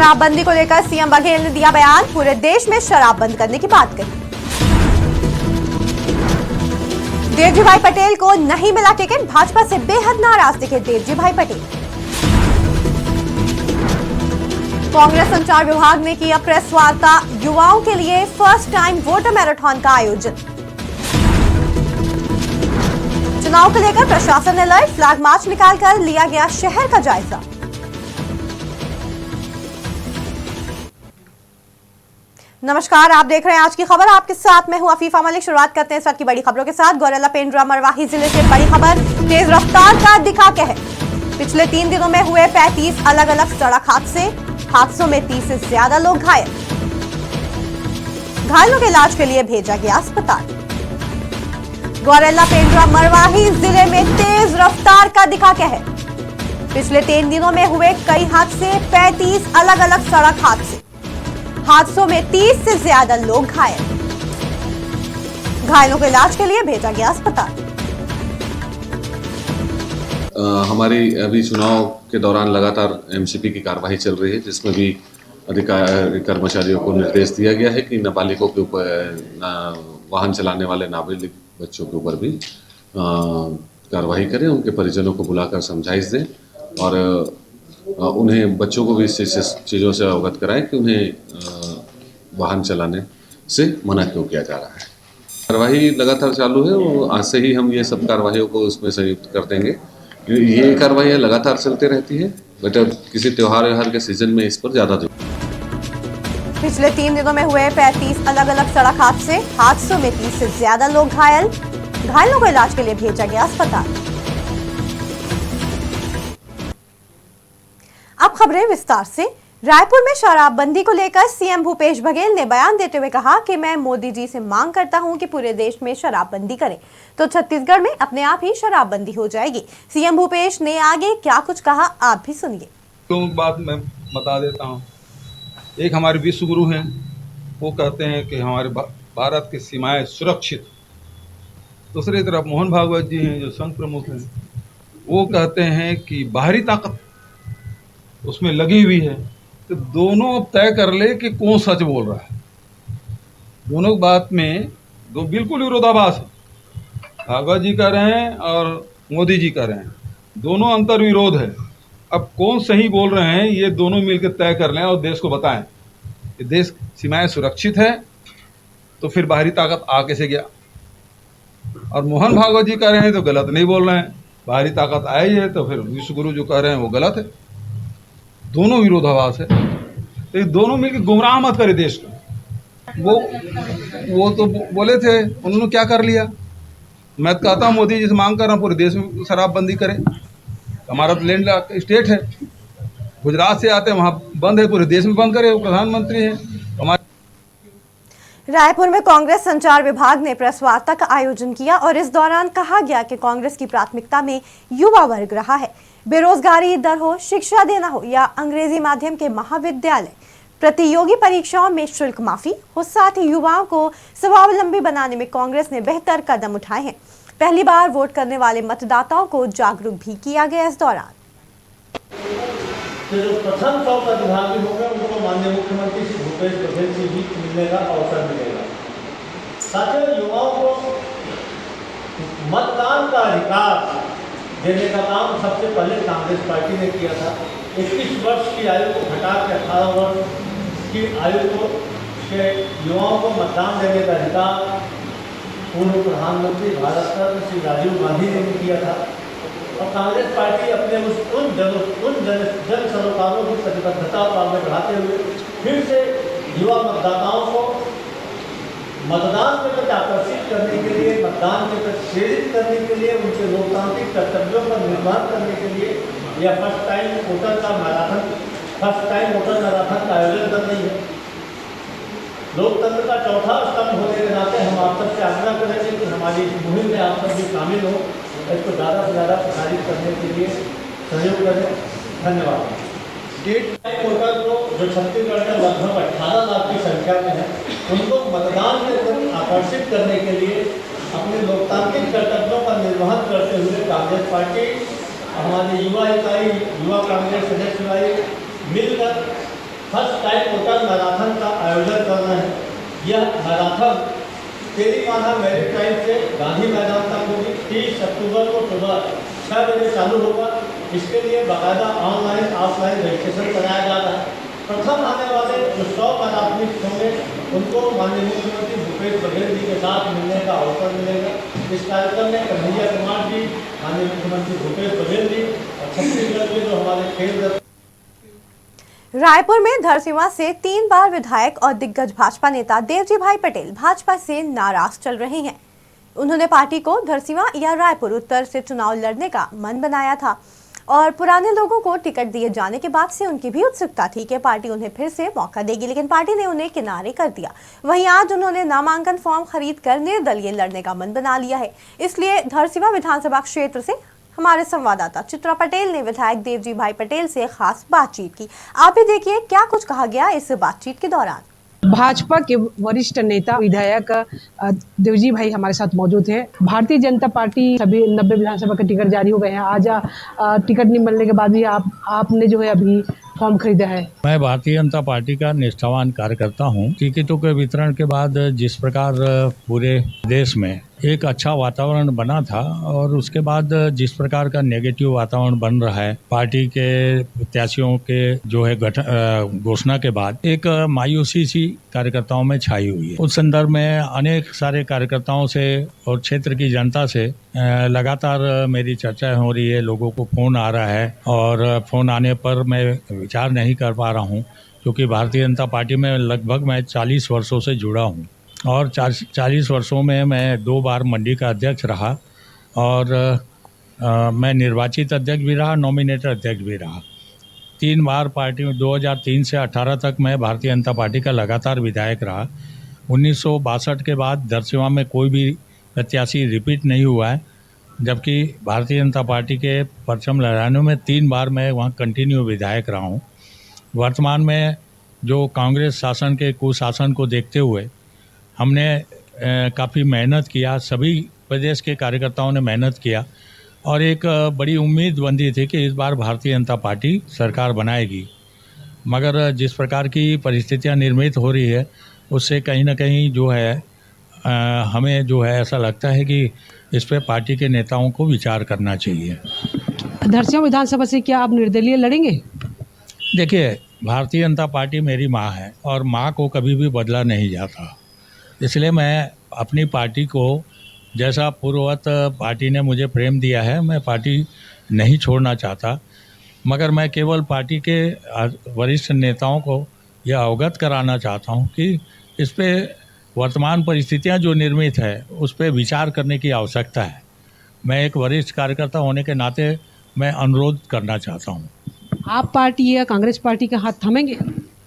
शराबबंदी को लेकर सीएम बघेल ने दिया बयान, पूरे देश में शराब बंद करने की बात कही। देवजी भाई पटेल को नहीं मिला टिकट, भाजपा से बेहद नाराज दिखे देवजी भाई पटेल। कांग्रेस संचार विभाग ने किया प्रेस वार्ता, युवाओं के लिए फर्स्ट टाइम वोटर मैराथन का आयोजन। चुनाव को लेकर प्रशासन अलर्ट, फ्लैग मार्च निकालकर लिया गया शहर का जायजा। नमस्कार, आप देख रहे हैं आज की खबर। आपके साथ मैं हूं अफीफा मलिक। शुरुआत करते हैं इस वक्त की बड़ी खबरों के साथ। गौरेला पेंड्रा मरवाही जिले से बड़ी खबर, तेज रफ्तार का दिखा कहर। पिछले 3 दिनों में हुए 35 अलग अलग सड़क हादसों में 30 से ज्यादा लोग घायल। घायलों के इलाज के लिए भेजा गया अस्पताल। गौरेला पेंड्रा मरवाही जिले में तेज रफ्तार का दिखा कहर। पिछले 3 दिनों में हुए कई हादसे, 35 अलग अलग सड़क हादसों में 30 से ज्यादा लोग घायल। घायलों के इलाज के लिए भेजा गया अस्पताल। हमारी अभी चुनाव के दौरान लगातार एमसीपी की कार्रवाई चल रही है, जिसमें भी अधिकारी कर्मचारियों को निर्देश दिया गया है कि नाबालिगों के ऊपर, वाहन चलाने वाले नाबालिग बच्चों के ऊपर भी कार्रवाई करें, उनके परिजनों को बुलाकर समझाइश दें और उन्हें, बच्चों को भी इस चीज़ों से अवगत कराएं कि उन्हें वाहन चलाने से मना क्यों किया जा रहा है। कार्रवाई लगातार चालू है और आज से ही हम ये सब कार्रवाइयों को उसमें संयुक्त कर देंगे। ये कार्रवाइयाँ लगातार चलती रहती है, बट किसी त्योहार के सीजन में इस पर ज़्यादा पिछले 3 दिनों में हुए 35 अलग अलग सड़क हादसों में 30 से ज्यादा लोग घायल। घायलों को इलाज के लिए भेजा गया अस्पताल। अब खबरें विस्तार से। रायपुर में शराबबंदी को लेकर सीएम भूपेश बघेल ने बयान देते हुए कहा कि मैं मोदी जी से मांग करता हूं कि पूरे देश में शराबबंदी करें, तो छत्तीसगढ़ में अपने आप ही शराबबंदी हो जाएगी। सीएम भूपेश ने आगे क्या कुछ कहा, आप भी सुनिए। तो बात मैं बता देता हूं। एक हमारे विश्व गुरु हैं, वो कहते हैं कि हमारे भारत की सीमाएं सुरक्षित। दूसरी तरफ मोहन भागवत जी हैं, जो संघ प्रमुख हैं, वो कहते हैं कि बाहरी ताकत उसमें लगी हुई है। तो दोनों अब तय कर ले कि कौन सच बोल रहा है। दोनों बात में दो बिल्कुल विरोधाभास है। भागवत जी कह रहे हैं और मोदी जी कह रहे हैं, दोनों अंतर विरोध है। अब कौन सही बोल रहे हैं, ये दोनों मिलकर तय कर लें और देश को बताएं कि देश सीमाएं सुरक्षित है, तो फिर बाहरी ताकत आ कैसे गया। और मोहन भागवत जी कह रहे हैं तो गलत नहीं बोल रहे हैं, बाहरी ताकत आई है, तो फिर विश्व गुरु जो कह रहे हैं वो गलत है। दोनों विरोधाभास है, तो ये दोनों मिलकर गुमराह मत करे देश को। वो तो बोले थे, उन्होंने क्या कर लिया। मैं तो कहता हूँ मोदी जी से मांग कर रहा हूँ पूरे देश में शराबबंदी करें। हमारा तो लैंड स्टेट है, गुजरात से आते हैं वहाँ बंद है, पूरे देश में बंद करे। वो प्रधानमंत्री हैं हमारे। रायपुर में कांग्रेस संचार विभाग ने प्रेस वार्ता का आयोजन किया और इस दौरान कहा गया कि कांग्रेस की प्राथमिकता में युवा वर्ग रहा है। बेरोजगारी दर हो, शिक्षा देना हो या अंग्रेजी माध्यम के महाविद्यालय, प्रतियोगी परीक्षाओं में शुल्क माफी हो, साथ ही युवाओं को स्वावलंबी बनाने में कांग्रेस ने बेहतर कदम उठाए हैं। पहली बार वोट करने वाले मतदाताओं को जागरूक भी किया गया। इस दौरान जो प्रथम 100 प्रतिभागी होंगे उनको माननीय मुख्यमंत्री श्री भूपेश बघेल जी भी मिलने का अवसर मिलेगा। साथियों, युवाओं को मतदान का अधिकार देने का काम सबसे पहले कांग्रेस पार्टी ने किया था। 21 वर्ष की आयु को घटा के 18 वर्ष की आयु को के युवाओं को मतदान देने का अधिकार पूर्व प्रधानमंत्री भारत रत्न श्री राजीव गांधी ने भी किया था। और कांग्रेस पार्टी अपने उन जन सरोकारों की प्रतिबद्धता को आगे बढ़ाते हुए फिर से युवा मतदाताओं को मतदान के प्रति आकर्षित करने के लिए, मतदान के प्रति प्रेरित करने के लिए, उनके लोकतांत्रिक कर्तव्यों का निर्वहन करने के लिए यह फर्स्ट टाइम वोटर मैराथन का आयोजन कर रही है। लोकतंत्र का चौथा स्तंभ होने के नाते हम आप सबसे आग्रह करेंगे कि हमारी इस मुहिम में आप सब भी शामिल हो, इसको ज़्यादा से ज़्यादा प्रसारित करने के लिए सहयोग करें। धन्यवाद। डेट वोटर को जो छत्तीसगढ़ में लगभग 18 लाख की संख्या में है, उनको मतदान के प्रति आकर्षित करने के लिए अपने लोकतांत्रिक कर्तव्यों का निर्वहन करते हुए कांग्रेस पार्टी, हमारी युवा इकाई, युवा कांग्रेस सदस्य इकाई मिलकर फर्स्ट टाइम टोटल मैराथन का आयोजन कर रहे हैं। यह मैराथन तेलंगाना मैरीटाइम से गांधी मैदान तक होगी। 30 अक्टूबर को सुबह 6 बजे चालू होगा। इसके लिए बाकायदा ऑनलाइन ऑफलाइन रजिस्ट्रेशन कराया जा रहा है। प्रथम आने वाले जो 100 मैराथनिस्ट होंगे उनको माननीय मुख्यमंत्री भूपेश बघेल जी के साथ मिलने का अवसर मिलेगा। इस कार्यक्रम में कन्हैया कुमार जी, माननीय मुख्यमंत्री भूपेश बघेल जी और छत्तीसगढ़ के जो हमारे खेल रत्न रायपुर में धरसींवा से 3 बार विधायक और दिग्गज भाजपा नेता देवजी भाई पटेल भाजपा से नाराज चल रहे हैं। उन्होंने पार्टी को धरसींवा या रायपुर उत्तर से चुनाव लड़ने का मन बनाया था और पुराने लोगों को टिकट दिए जाने के बाद से उनकी भी उत्सुकता थी कि पार्टी उन्हें फिर से मौका देगी, लेकिन पार्टी ने उन्हें किनारे कर दिया। वहीं आज उन्होंने नामांकन फॉर्म खरीद कर निर्दलीय लड़ने का मन बना लिया है। इसलिए धरसींवा विधानसभा क्षेत्र से हमारे संवाददाता चित्रा पटेल ने विधायक देवजी भाई पटेल से खास बातचीत की। आप भी देखिए क्या कुछ कहा गया इस बातचीत के दौरान। भाजपा के वरिष्ठ नेता विधायक देवजी भाई हमारे साथ मौजूद हैं। भारतीय जनता पार्टी सभी 90 विधानसभा के टिकट जारी हो गए हैं। आज टिकट नहीं मिलने के बाद भी आपने जो है अभी फॉर्म खरीदा है। मैं भारतीय जनता पार्टी का निष्ठावान कार्यकर्ता हूं। टिकटों के वितरण के बाद जिस प्रकार पूरे देश में एक अच्छा वातावरण बना था और उसके बाद जिस प्रकार का नेगेटिव वातावरण बन रहा है पार्टी के प्रत्याशियों के जो है घोषणा के बाद एक मायूसी सी कार्यकर्ताओं में छाई हुई है। उस संदर्भ में अनेक सारे कार्यकर्ताओं से और क्षेत्र की जनता से लगातार मेरी चर्चा हो रही है। लोगों को फोन आ रहा है और फोन आने पर मैं विचार नहीं कर पा रहा हूं, क्योंकि भारतीय जनता पार्टी में लगभग मैं 40 वर्षों से जुड़ा हूं और 40 वर्षों में मैं 2 बार मंडी का अध्यक्ष रहा और मैं निर्वाचित अध्यक्ष भी रहा, नॉमिनेटेड अध्यक्ष भी रहा। 3 बार पार्टी में 2003 से 18 तक मैं भारतीय जनता पार्टी का लगातार विधायक रहा। 1962 के बाद धरसींवा में कोई भी प्रत्याशी रिपीट नहीं हुआ है, जबकि भारतीय जनता पार्टी के परचम लहराने में 3 बार मैं वहाँ कंटिन्यू विधायक रहा हूँ। वर्तमान में जो कांग्रेस शासन के कुशासन को देखते हुए हमने काफ़ी मेहनत किया, सभी प्रदेश के कार्यकर्ताओं ने मेहनत किया और एक बड़ी उम्मीद बंधी थी कि इस बार भारतीय जनता पार्टी सरकार बनाएगी। मगर जिस प्रकार की परिस्थितियां निर्मित हो रही है उससे कहीं ना कहीं जो है हमें जो है ऐसा लगता है कि इस पे पार्टी के नेताओं को विचार करना चाहिए। धरसींवा विधानसभा से क्या आप निर्दलीय लड़ेंगे? देखिए, भारतीय जनता पार्टी मेरी माँ है और माँ को कभी भी बदला नहीं जाता। इसलिए मैं अपनी पार्टी को जैसा पूर्ववत पार्टी ने मुझे प्रेम दिया है, मैं पार्टी नहीं छोड़ना चाहता। मगर मैं केवल पार्टी के वरिष्ठ नेताओं को यह अवगत कराना चाहता हूं कि इस पे वर्तमान परिस्थितियां जो निर्मित है उस पे विचार करने की आवश्यकता है। मैं एक वरिष्ठ कार्यकर्ता होने के नाते मैं अनुरोध करना चाहता हूं। आप पार्टी या कांग्रेस पार्टी का हाथ थामेंगे?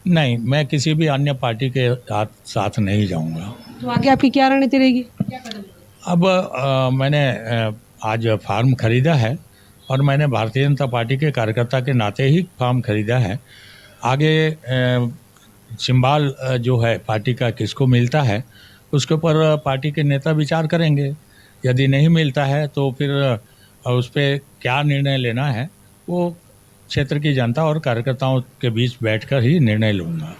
नहीं, मैं किसी भी अन्य पार्टी के साथ नहीं जाऊंगा। तो आगे आपकी क्या रणनीति रहेगी? अब मैंने आज फार्म खरीदा है और मैंने भारतीय जनता पार्टी के कार्यकर्ता के नाते ही फार्म खरीदा है। आगे सिंबल जो है पार्टी का किसको मिलता है उसके ऊपर पार्टी के नेता विचार करेंगे। यदि नहीं मिलता है तो फिर उस पर क्या निर्णय लेना है वो क्षेत्र की जनता और कार्यकर्ताओं के बीच बैठकर ही निर्णय लूँगा।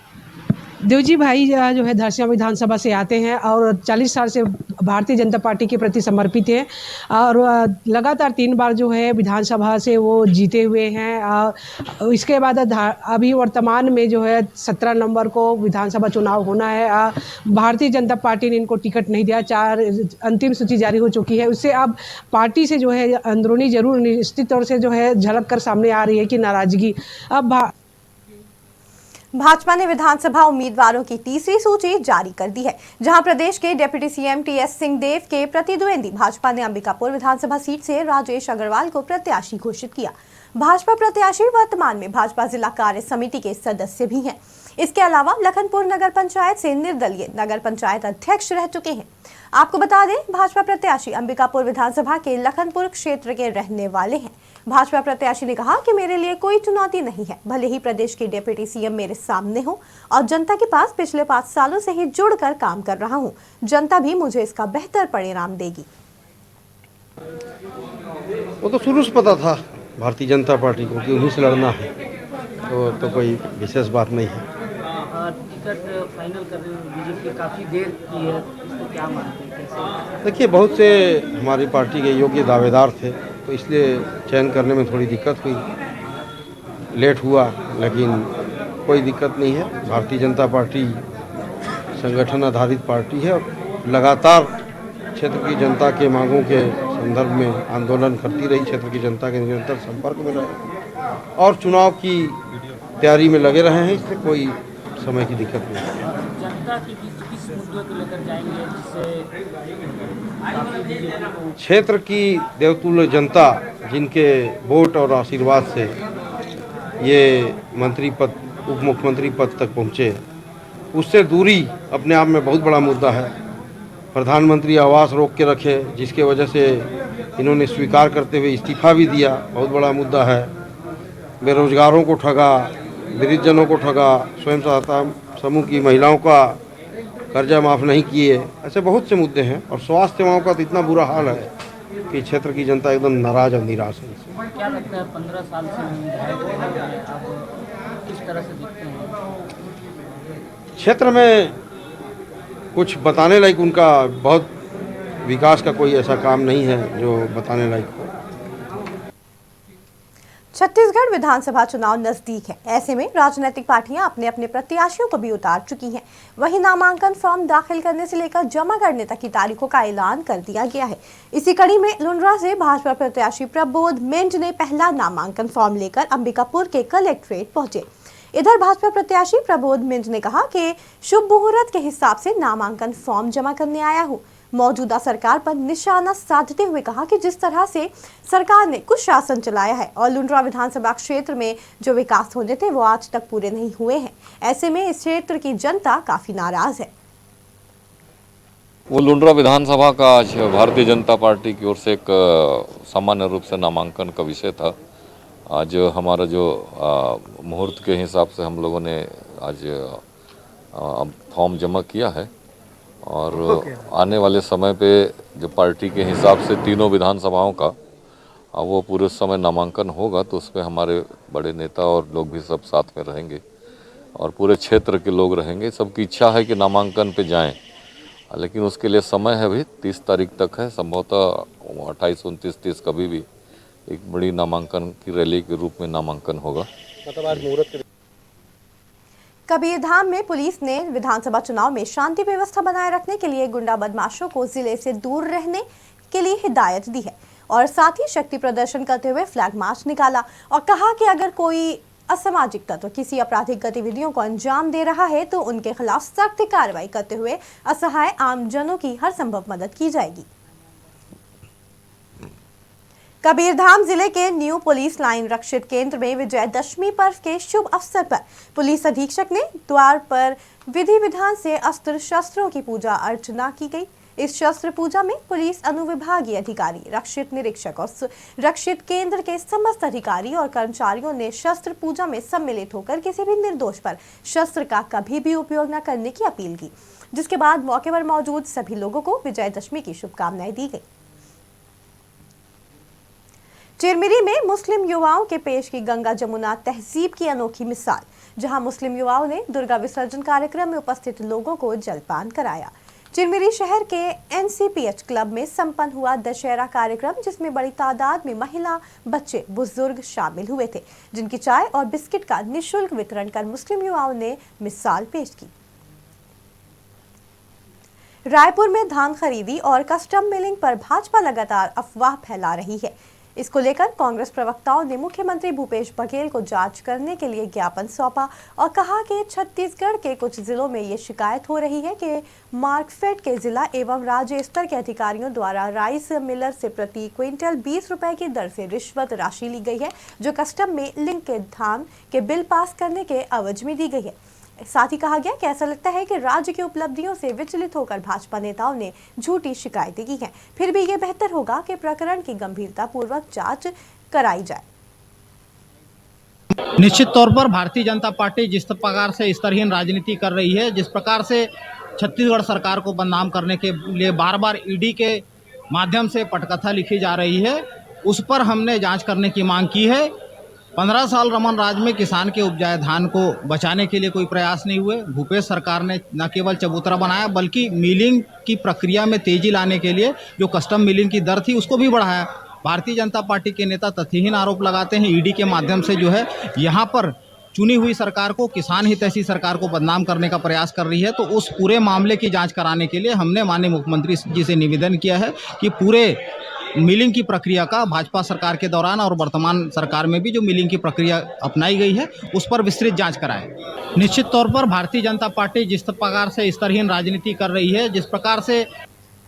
देवजी भाई जो है धरसींवा विधानसभा से आते हैं और 40 साल से भारतीय जनता पार्टी के प्रति समर्पित हैं और लगातार 3 बार जो है विधानसभा से वो जीते हुए हैं। इसके बाद अभी वर्तमान में जो है 17 नवंबर को विधानसभा चुनाव होना है। भारतीय जनता पार्टी ने इनको टिकट नहीं दिया। 4 अंतिम सूची जारी हो चुकी है। उससे अब पार्टी से जो है अंदरूनी जरूर निश्चित तौर से जो है झलक कर सामने आ रही है कि नाराजगी। अब भाजपा ने विधानसभा उम्मीदवारों की तीसरी सूची जारी कर दी है, जहां प्रदेश के डिप्टी सीएम टीएस सिंहदेव के प्रतिद्वंदी भाजपा ने अंबिकापुर विधानसभा सीट से राजेश अग्रवाल को प्रत्याशी घोषित किया। भाजपा प्रत्याशी वर्तमान में भाजपा जिला कार्य समिति के सदस्य भी हैं। इसके अलावा लखनपुर नगर पंचायत से निर्दलीय नगर पंचायत अध्यक्ष रह चुके हैं। आपको बता दें, भाजपा प्रत्याशी अंबिकापुर विधानसभा के लखनपुर क्षेत्र के रहने वाले हैं। भाजपा प्रत्याशी ने कहा कि मेरे लिए कोई चुनौती नहीं है, भले ही प्रदेश के डिप्टी सीएम मेरे सामने हो और जनता के पास पिछले 5 सालों से ही जुड़कर काम कर रहा हूं। जनता भी मुझे इसका बेहतर परिणाम देगी। वो तो शुरू से पता था भारतीय जनता पार्टी को कि उन्हीं से लड़ना है, तो कोई विशेष बात नहीं है। टिकट फाइनल करने में बीजेपी काफ़ी देर की है, इसको क्या मानते हैं, कैसे? देखिए, बहुत से हमारी पार्टी के योग्य दावेदार थे, तो इसलिए चयन करने में थोड़ी दिक्कत हुई, लेट हुआ, लेकिन कोई दिक्कत नहीं है। भारतीय जनता पार्टी संगठन आधारित पार्टी है और लगातार क्षेत्र की जनता के मांगों के संदर्भ में आंदोलन करती रही, क्षेत्र की जनता के निरंतर संपर्क में रहे और चुनाव की तैयारी में लगे रहे हैं। इससे कोई समय की दिक्कत नहीं है। जनता की किस मुद्दों को लेकर जाएंगे जिससे काफ़ी बीजेपी को क्षेत्र की देवतुल्य जनता जिनके वोट और आशीर्वाद से ये मंत्री पद, उप मुख्यमंत्री पद तक पहुँचे, उससे दूरी अपने आप में बहुत बड़ा मुद्दा है। प्रधानमंत्री आवास रोक के रखे, जिसके वजह से इन्होंने स्वीकार करते हुए इस्तीफा भी दिया, बहुत बड़ा मुद्दा है। बेरोजगारों को ठगा, वृद्धजनों को ठगा, स्वयं सहायता समूह की महिलाओं का कर्जा माफ़ नहीं किए, ऐसे बहुत से मुद्दे हैं। और स्वास्थ्य सेवाओं का तो इतना बुरा हाल है कि क्षेत्र की जनता एकदम नाराज और निराश है। क्या लगता है 15 साल से विधायक हैं, अब किस तरह से दिखते हैं? क्षेत्र में कुछ बताने लायक उनका बहुत विकास का कोई ऐसा काम नहीं है जो बताने लायक हो। छत्तीसगढ़ विधानसभा चुनाव नजदीक है। ऐसे में राजनीतिक पार्टियां अपने अपने प्रत्याशियों को भी उतार चुकी हैं। वहीं नामांकन फॉर्म दाखिल करने से लेकर जमा करने तक की तारीखों का ऐलान कर दिया गया है। इसी कड़ी में लुंड्रा से भाजपा प्रत्याशी प्रबोध मिंज ने पहला नामांकन फॉर्म लेकर अंबिकापुर के कलेक्ट्रेट पहुंचे। इधर भाजपा प्रत्याशी प्रबोध मिंज ने कहा कि शुभ मुहूर्त के हिसाब से नामांकन फॉर्म जमा करने आया हूँ। मौजूदा सरकार पर निशाना साधते हुए कहा कि जिस तरह से सरकार ने कुछ शासन चलाया है और लुंड्रा विधानसभा क्षेत्र में जो विकास होने थे वो आज तक पूरे नहीं हुए हैं। ऐसे में इस क्षेत्र की जनता काफी नाराज है। वो लुंड्रा विधानसभा का आज भारतीय जनता पार्टी की ओर से एक सामान्य रूप से नामांकन का विषय था। आज हमारा जो मुहूर्त के हिसाब से हम लोगों ने आज फॉर्म जमा किया है और आने वाले समय पे जो पार्टी के हिसाब से तीनों विधानसभाओं का वो पूरे समय नामांकन होगा, तो उसमें हमारे बड़े नेता और लोग भी सब साथ में रहेंगे और पूरे क्षेत्र के लोग रहेंगे। सबकी इच्छा है कि नामांकन पे जाएं, लेकिन उसके लिए समय है, अभी 30 तारीख तक है। संभवतः 28, 29, 30 कभी भी एक बड़ी नामांकन की रैली के रूप में नामांकन होगा। कबीरधाम में पुलिस ने विधानसभा चुनाव में शांति व्यवस्था बनाए रखने के लिए गुंडा बदमाशों को जिले से दूर रहने के लिए हिदायत दी है और साथ ही शक्ति प्रदर्शन करते हुए फ्लैग मार्च निकाला और कहा कि अगर कोई असामाजिक तत्व किसी आपराधिक गतिविधियों को अंजाम दे रहा है तो उनके खिलाफ सख्त कार्रवाई करते हुए असहाय आमजनों की हर संभव मदद की जाएगी। कबीरधाम जिले के न्यू पुलिस लाइन रक्षित केंद्र में विजयदशमी पर्व के शुभ अवसर पर पुलिस अधीक्षक ने द्वार पर विधि विधान से अस्त्र शस्त्रों की पूजा अर्चना की गई। इस शस्त्र पूजा में पुलिस अनुविभागीय अधिकारी, रक्षित निरीक्षक और रक्षित केंद्र के समस्त अधिकारी और कर्मचारियों ने शस्त्र पूजा में सम्मिलित होकर किसी भी निर्दोष पर शस्त्र का कभी भी उपयोग न करने की अपील की, जिसके बाद मौके पर मौजूद सभी लोगों को विजयदशमी की शुभकामनाएं दी गई। चिरमिरी में मुस्लिम युवाओं के पेश की गंगा जमुना तहजीब की अनोखी मिसाल, जहां मुस्लिम युवाओं ने दुर्गा विसर्जन कार्यक्रम में उपस्थित लोगों को जलपान कराया। चिरमिरी शहर के NCPH क्लब में संपन्न हुआ दशहरा कार्यक्रम, जिसमें बड़ी तादाद में महिला, बच्चे, बुजुर्ग शामिल हुए थे, जिनकी चाय और बिस्किट का निःशुल्क वितरण कर मुस्लिम युवाओं ने मिसाल पेश की। रायपुर में धान खरीदी और कस्टम मिलिंग पर भाजपा लगातार अफवाह फैला रही है। इसको लेकर कांग्रेस प्रवक्ताओं ने मुख्यमंत्री भूपेश बघेल को जांच करने के लिए ज्ञापन सौंपा और कहा कि छत्तीसगढ़ के कुछ जिलों में ये शिकायत हो रही है कि मार्कफेड के जिला एवं राज्य स्तर के अधिकारियों द्वारा राइस मिलर से प्रति क्विंटल 20 रुपए की दर से रिश्वत राशि ली गई है, जो कस्टम में लिंक के धान के बिल पास करने के एवज में दी गई है। साथ ही कहा गया कि ऐसा लगता है कि राज्य की उपलब्धियों से विचलित होकर भाजपा नेताओं ने झूठी शिकायतें की हैं। फिर भी ये बेहतर होगा कि प्रकरण की गंभीरता पूर्वक जांच कराई जाए। निश्चित तौर पर भारतीय जनता पार्टी जिस प्रकार से स्तरहीन राजनीति कर रही है, जिस प्रकार से छत्तीसगढ़ सरकार को बदनाम करने के लिए बार बार ईडी के माध्यम से पटकथा लिखी जा रही है, उस पर हमने जांच करने की मांग की है। 15 साल रमन राज में किसान के उपजाए धान को बचाने के लिए कोई प्रयास नहीं हुए। भूपेश सरकार ने न केवल चबूतरा बनाया बल्कि मिलिंग की प्रक्रिया में तेजी लाने के लिए जो कस्टम मिलिंग की दर थी उसको भी बढ़ाया। भारतीय जनता पार्टी के नेता तथ्यहीन आरोप लगाते हैं ईडी के माध्यम से जो है यहाँ पर चुनी हुई सरकार को, किसान हितैषी सरकार को बदनाम करने का प्रयास कर रही है। तो उस पूरे मामले की जांच कराने के लिए हमने माननीय मुख्यमंत्री जी से निवेदन किया है कि पूरे मिलिंग की प्रक्रिया का भाजपा सरकार के दौरान और वर्तमान सरकार में भी जो मिलिंग की प्रक्रिया अपनाई गई है उस पर विस्तृत जांच कराएं। निश्चित तौर पर भारतीय जनता पार्टी जिस प्रकार से स्तरहीन राजनीति कर रही है, जिस प्रकार से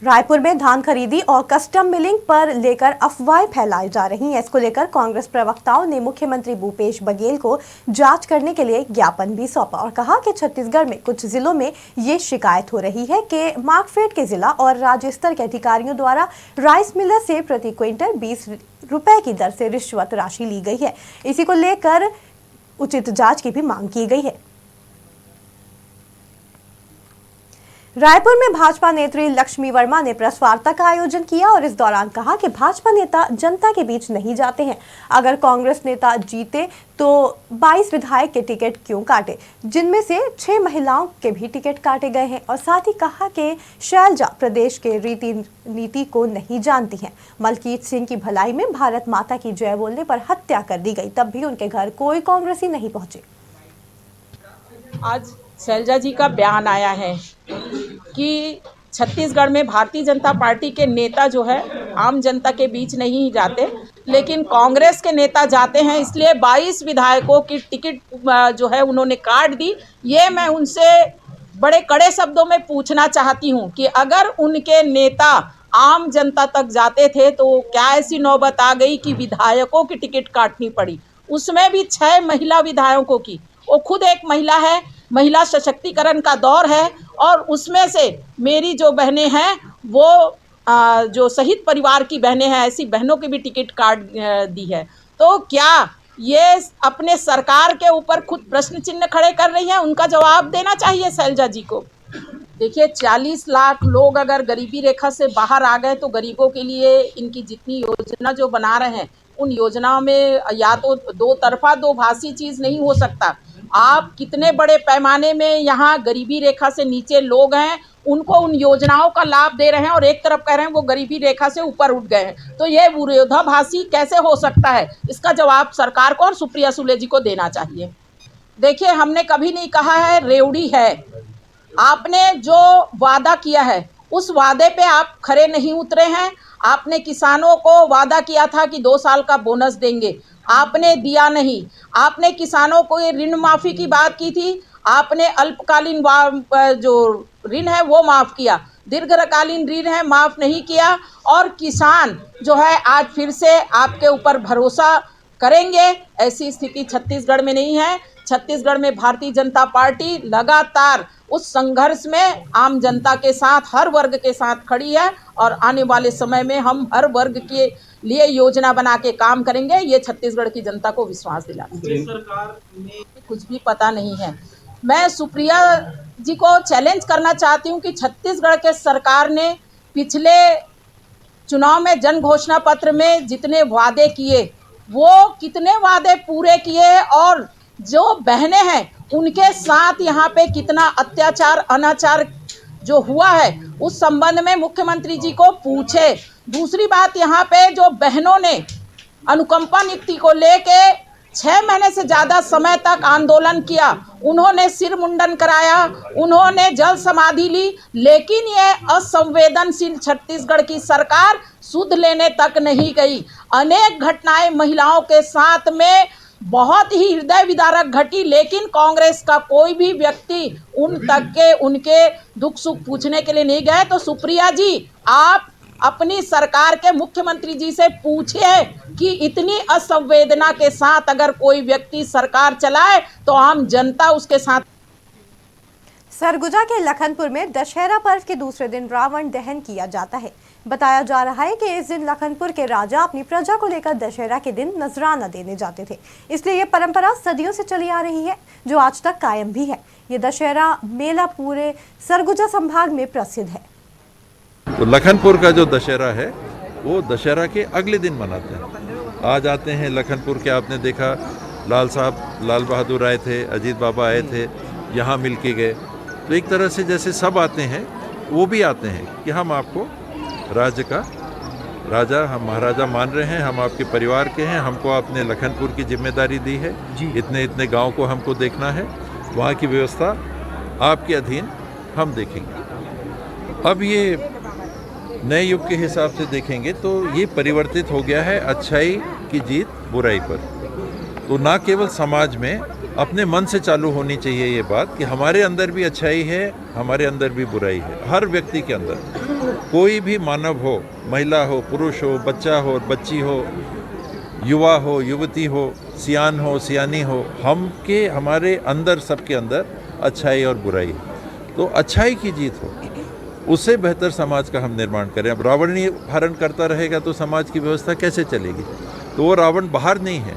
रायपुर में धान खरीदी और कस्टम मिलिंग पर लेकर अफवाहें फैलाई जा रही हैं। इसको लेकर कांग्रेस प्रवक्ताओं ने मुख्यमंत्री भूपेश बघेल को जांच करने के लिए ज्ञापन भी सौंपा और कहा कि छत्तीसगढ़ में कुछ जिलों में ये शिकायत हो रही है कि मार्कफेड के जिला और राज्य स्तर के अधिकारियों द्वारा राइस मिलर से प्रति क्विंटल 20 रुपए की दर से रिश्वत राशि ली गई है। इसी को लेकर उचित जाँच की भी मांग की गई है। रायपुर में भाजपा नेत्री लक्ष्मी वर्मा ने प्रेस वार्ता का आयोजन किया और इस दौरान कहा कि भाजपा नेता जनता के बीच नहीं जाते हैं। अगर कांग्रेस नेता जीते तो 22 विधायक के टिकट क्यों काटे, जिनमें से 6 महिलाओं के भी टिकट काटे गए हैं। और साथ ही कहा कि शैलजा प्रदेश के रीति नीति को नहीं जानती हैं। मलकीत सिंह की भलाई में भारत माता की जय बोलने पर हत्या कर दी गई, तब भी उनके घर कोई कांग्रेसी नहीं पहुंचे। आज शैलजा जी का बयान आया है कि छत्तीसगढ़ में भारतीय जनता पार्टी के नेता जो है आम जनता के बीच नहीं जाते, लेकिन कांग्रेस के नेता जाते हैं, इसलिए 22 विधायकों की टिकट जो है उन्होंने काट दी। ये मैं उनसे बड़े कड़े शब्दों में पूछना चाहती हूँ कि अगर उनके नेता आम जनता तक जाते थे तो क्या ऐसी नौबत आ गई कि विधायकों की टिकट काटनी पड़ी, उसमें भी 6 महिला विधायकों की। वो खुद एक महिला है, महिला सशक्तिकरण का दौर है और उसमें से मेरी जो बहनें हैं वो जो शहीद परिवार की बहनें हैं, ऐसी बहनों की भी टिकट काट दी है। तो क्या ये अपने सरकार के ऊपर खुद प्रश्न चिन्ह खड़े कर रही हैं? उनका जवाब देना चाहिए शैलजा जी को। देखिए 40 लाख लोग अगर गरीबी रेखा से बाहर आ गए तो गरीबों के लिए इनकी जितनी योजना जो बना रहे हैं उन योजनाओं में या तो दो तरफा दो भाषी चीज़ नहीं हो सकता। आप कितने बड़े पैमाने में यहाँ गरीबी रेखा से नीचे लोग हैं उनको उन योजनाओं का लाभ दे रहे हैं और एक तरफ कह रहे हैं वो गरीबी रेखा से ऊपर उठ गए हैं, तो ये विरोधाभासी कैसे हो सकता है? इसका जवाब सरकार को और सुप्रिया सुले जी को देना चाहिए। देखिए हमने कभी नहीं कहा है रेवड़ी है, आपने जो वादा किया है उस वादे पे आप खरे नहीं उतरे हैं। आपने किसानों को वादा किया था कि 2 साल का बोनस देंगे, आपने दिया नहीं। आपने किसानों को ये ऋण माफ़ी की बात की थी, आपने अल्पकालीन जो ऋण है वो माफ़ किया, दीर्घकालीन ऋण है माफ़ नहीं किया। और किसान जो है आज फिर से आपके ऊपर भरोसा करेंगे, ऐसी स्थिति छत्तीसगढ़ में नहीं है। छत्तीसगढ़ में भारतीय जनता पार्टी लगातार उस संघर्ष में आम जनता के साथ, हर वर्ग के साथ खड़ी है और आने वाले समय में हम हर वर्ग के लिए योजना बना के काम करेंगे। ये छत्तीसगढ़ की जनता को विश्वास दिलाना। सरकार में कुछ भी पता नहीं है। मैं सुप्रिया जी को चैलेंज करना चाहती हूँ कि छत्तीसगढ़ के सरकार ने पिछले चुनाव में जन घोषणा पत्र में जितने वादे किए वो कितने वादे पूरे किए और जो बहनें हैं उनके साथ यहाँ पे कितना अत्याचार अनाचार जो हुआ है उस संबंध में मुख्यमंत्री जी को पूछे। दूसरी बात, यहाँ पे जो बहनों ने अनुकंपा नियुक्ति को लेके 6 महीने से ज़्यादा समय तक आंदोलन किया, उन्होंने सिर मुंडन कराया, उन्होंने जल समाधि ली, लेकिन ये असंवेदनशील छत्तीसगढ़ की सरकार सुध लेने तक नहीं गई। अनेक घटनाएं महिलाओं के साथ में बहुत ही हृदय विदारक घटी, लेकिन कांग्रेस का कोई भी व्यक्ति उन तक के उनके दुख सुख पूछने के लिए नहीं गए। तो सुप्रिया जी, आप अपनी सरकार के मुख्यमंत्री जी से पूछिए कि इतनी असंवेदना के साथ अगर कोई व्यक्ति सरकार चलाए तो आम जनता उसके साथ। सरगुजा के लखनपुर में दशहरा पर्व के दूसरे दिन रावण दहन किया जाता है। बताया जा रहा है कि इस दिन लखनपुर के राजा अपनी प्रजा को लेकर दशहरा के दिन नजराना देने जाते थे, इसलिए ये परंपरा सदियों से चली आ रही है जो आज तक कायम भी है। ये दशहरा मेला पूरे सरगुजा संभाग में प्रसिद्ध है। तो लखनपुर का जो दशहरा है वो दशहरा के अगले दिन मनाते हैं। आज आते हैं लखनपुर के, आपने देखा लाल बहादुर आए थे, अजीत बाबा आए थे, यहाँ मिल के गए। तो एक तरह से जैसे सब आते हैं वो भी आते हैं कि हम आपको राज्य का राजा, हम महाराजा मान रहे हैं, हम आपके परिवार के हैं, हमको आपने लखनपुर की जिम्मेदारी दी है, इतने इतने गांव को हमको देखना है, वहाँ की व्यवस्था आपके अधीन हम देखेंगे। अब ये नए युग के हिसाब से देखेंगे तो ये परिवर्तित हो गया है अच्छाई की जीत बुराई पर। तो ना केवल समाज में अपने मन से चालू होनी चाहिए ये बात कि हमारे अंदर भी अच्छाई है, हमारे अंदर भी बुराई है। हर व्यक्ति के अंदर, कोई भी मानव हो, महिला हो, पुरुष हो, बच्चा हो, बच्ची हो, युवा हो, युवती हो, सियान हो, सियानी हो, हमारे अंदर, सबके अंदर अच्छाई और बुराई। तो अच्छाई की जीत हो, उससे बेहतर समाज का हम निर्माण करें। अब रावण ही हरण करता रहेगा तो समाज की व्यवस्था कैसे चलेगी? तो वो रावण बाहर नहीं है,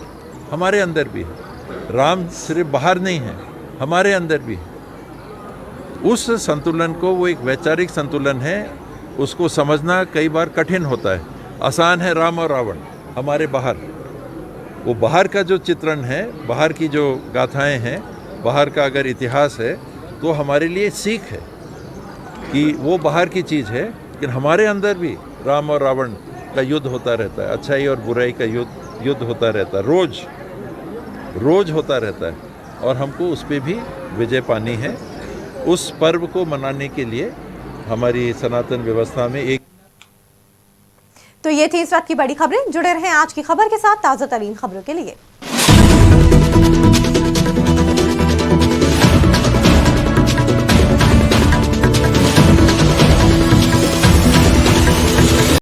हमारे अंदर भी है। राम सिर्फ बाहर नहीं है, हमारे अंदर भी है। उस संतुलन को, वो एक वैचारिक संतुलन है, उसको समझना कई बार कठिन होता है। आसान है राम और रावण, हमारे बाहर, वो बाहर का जो चित्रण है, बाहर की जो गाथाएं हैं, बाहर का अगर इतिहास है तो हमारे लिए सीख है कि वो बाहर की चीज़ है, लेकिन हमारे अंदर भी राम और रावण का युद्ध होता रहता है, अच्छाई और बुराई का युद्ध होता रहता है, रोज होता रहता है, और हमको उस पर भी विजय पानी है। उस पर्व को मनाने के लिए हमारी सनातन व्यवस्था में एक। तो ये थी इस वक्त की बड़ी खबरें। जुड़े रहें आज की खबर के साथ ताज़ा तरीन खबरों के लिए।